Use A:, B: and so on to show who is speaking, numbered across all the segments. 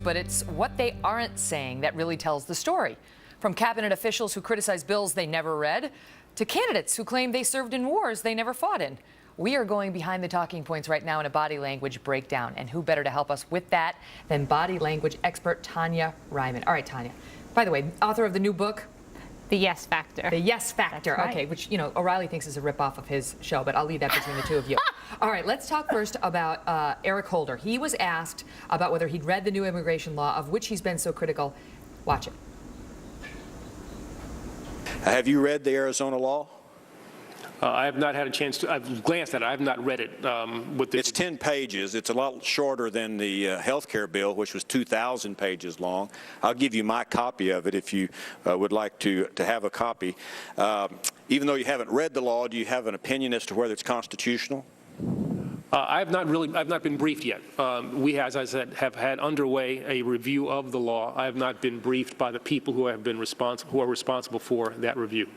A: But it's what they aren't saying that really tells the story. From cabinet officials who criticize bills they never read, to candidates who claim they served in wars they never fought in. We are going behind the talking points right now in a body language breakdown. And who better to help us with that than body language expert Tonya Reiman. All right, Tonya. By the way, author of the new book,
B: The Yes Factor.
A: The Yes Factor.
B: Right.
A: Okay, which, you know, O'Reilly thinks is a ripoff of his show, but I'll leave that between the two of you. All right, let's talk first about Eric Holder. He was asked about whether he'd read the new immigration law, of which he's been so critical. Watch it.
C: Have you read the Arizona law?
D: I have not had a chance to. I've glanced at it. I have not read it.
C: It's 10 pages. It's a lot shorter than the health care bill, which was 2,000 pages long. I'll give you my copy of it if you would like to have a copy. Even though you haven't read the law, do you have an opinion as to whether it's constitutional?
D: I've not been briefed yet. We, as I said, have had underway a review of the law. I have not been briefed by the people who have been responsible for that review.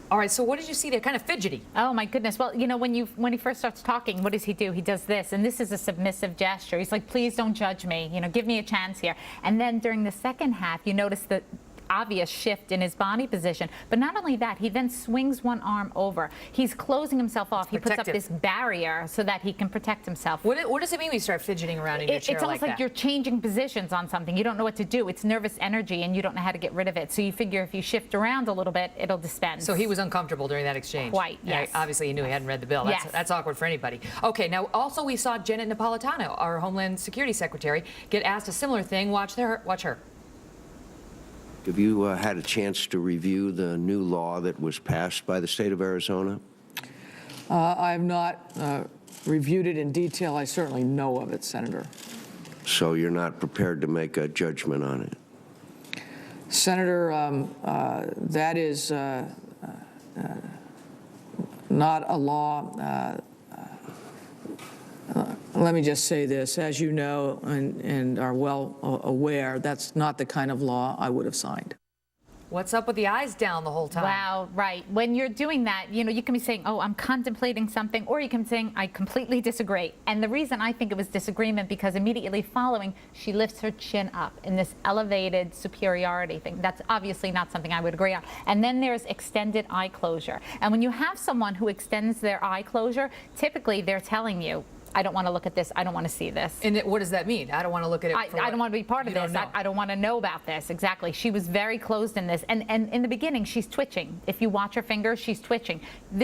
A: All right, so what did you see there? Kind of fidgety.
B: Oh my goodness. Well, you know, when he first starts talking, what does he do? He does this, and this is a submissive gesture. He's like, please don't judge me. You know, give me a chance here. And then during the second half, you notice the obvious shift in his body position. But not only that, he then swings one arm over. He's closing himself off. He puts up this barrier so that he can protect himself.
A: What does it mean when you start fidgeting around in your chair
B: It's almost like
A: that?
B: you're changing positions on something. You don't know what to do. It's nervous energy, and you don't know how to get rid of it. So you figure if you shift around a little bit, it'll dispense.
A: So he was uncomfortable during that exchange?
B: Quite, yes.
A: Obviously, he knew he hadn't read the bill.
B: Yes.
A: That's awkward for anybody. Okay, now also we saw Janet Napolitano, our Homeland Security Secretary, get asked a similar thing. Watch her.
E: Have you had a chance to review the new law that was passed by the state of Arizona?
F: I have not reviewed it in detail. I certainly know of it, Senator.
E: So you're not prepared to make a judgment on it?
F: Senator, that is not a law. Let me just say this. As you know and are well aware, that's not the kind of law I would have signed.
A: What's up with the eyes down the whole time?
B: Wow, right. When you're doing that, you know, you can be saying, oh, I'm contemplating something, or you can be saying, I completely disagree. And the reason I think it was disagreement, because immediately following, she lifts her chin up in this elevated superiority thing. That's obviously not something I would agree on. And then there's extended eye closure. And when you have someone who extends their eye closure, typically they're telling you, I don't want to look at this. I don't want to see this.
A: And what does that mean? I don't want to look at it.
B: I don't want to be part of this. I don't want to know about this. Exactly. She was very closed in this. And in the beginning, she's twitching. If you watch her fingers, she's twitching.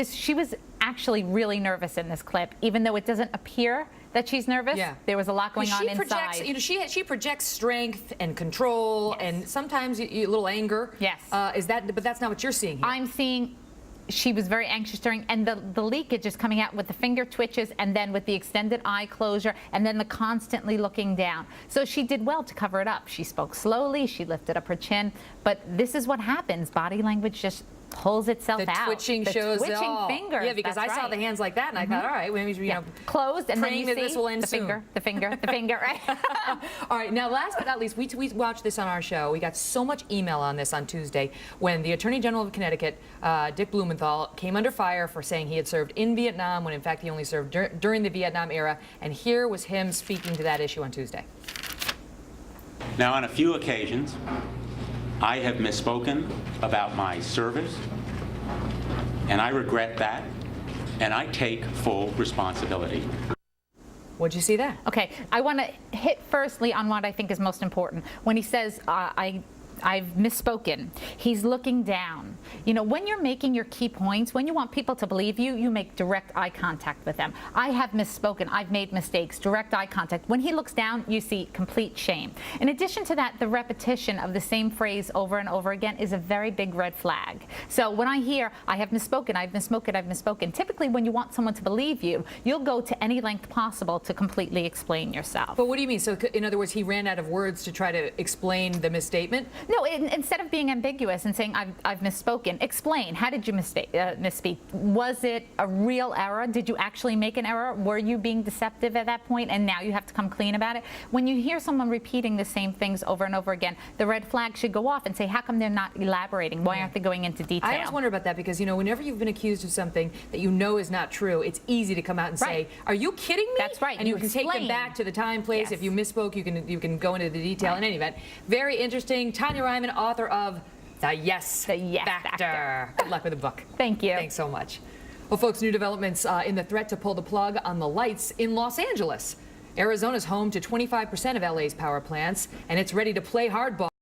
B: She was actually really nervous in this clip, even though it doesn't appear that she's nervous. Yeah. There was a lot going on inside.
A: You know, she projects strength and control, yes, and sometimes a little anger.
B: Yes.
A: But that's not what you're seeing here.
B: I'm seeing she was very anxious during, and the leakage is coming out with the finger twitches, and then with the extended eye closure, and then the constantly looking down. So she did well to cover it up. She spoke slowly, she lifted up her chin, but this is what happens. Body language just pulls itself out.
A: The twitching shows
B: the twitching fingers.
A: Yeah, because I saw the hands like that, and I thought, all right, maybe you know,
B: closed, and then you see
A: this will end
B: the
A: soon.
B: the finger, right?
A: All right, now last but not least, we watched this on our show. We got so much email on this on Tuesday when the Attorney General of Connecticut, Dick Blumenthal, came under fire for saying he had served in Vietnam when in fact he only served during the Vietnam era. And here was him speaking to that issue on Tuesday.
G: Now, on a few occasions, I have misspoken about my service, and I regret that, and I take full responsibility.
A: What'd you see there?
B: Okay, I want to hit firstly on what I think is most important. When he says, I've misspoken, he's looking down. You know, when you're making your key points, when you want people to believe you, you make direct eye contact with them. I have misspoken, I've made mistakes, direct eye contact. When he looks down, you see complete shame. In addition to that, the repetition of the same phrase over and over again is a very big red flag. So when I hear, I have misspoken, I've misspoken, I've misspoken, typically when you want someone to believe you, you'll go to any length possible to completely explain yourself.
A: But what do you mean? So in other words, he ran out of words to try to explain the misstatement?
B: No, instead of being ambiguous and saying, I've misspoken, explain. How did you misspeak? Was it a real error? Did you actually make an error? Were you being deceptive at that point, and now you have to come clean about it? When you hear someone repeating the same things over and over again, the red flag should go off and say, how come they're not elaborating? Why aren't they going into detail?
A: I always wonder about that because, you know, whenever you've been accused of something that you know is not true, it's easy to come out and say, are you kidding me?
B: That's right.
A: And you can take them
B: explain.
A: back to the time, place.
B: Yes.
A: If you misspoke, you can go into the detail. In any event, very interesting. Tonya Reiman, author of The Yes Factor. Good luck with the book.
B: Thank you.
A: Thanks so much. Well, folks, new developments in the threat to pull the plug on the lights in Los Angeles. Arizona's home to 25% of LA's power plants, and it's ready to play hardball.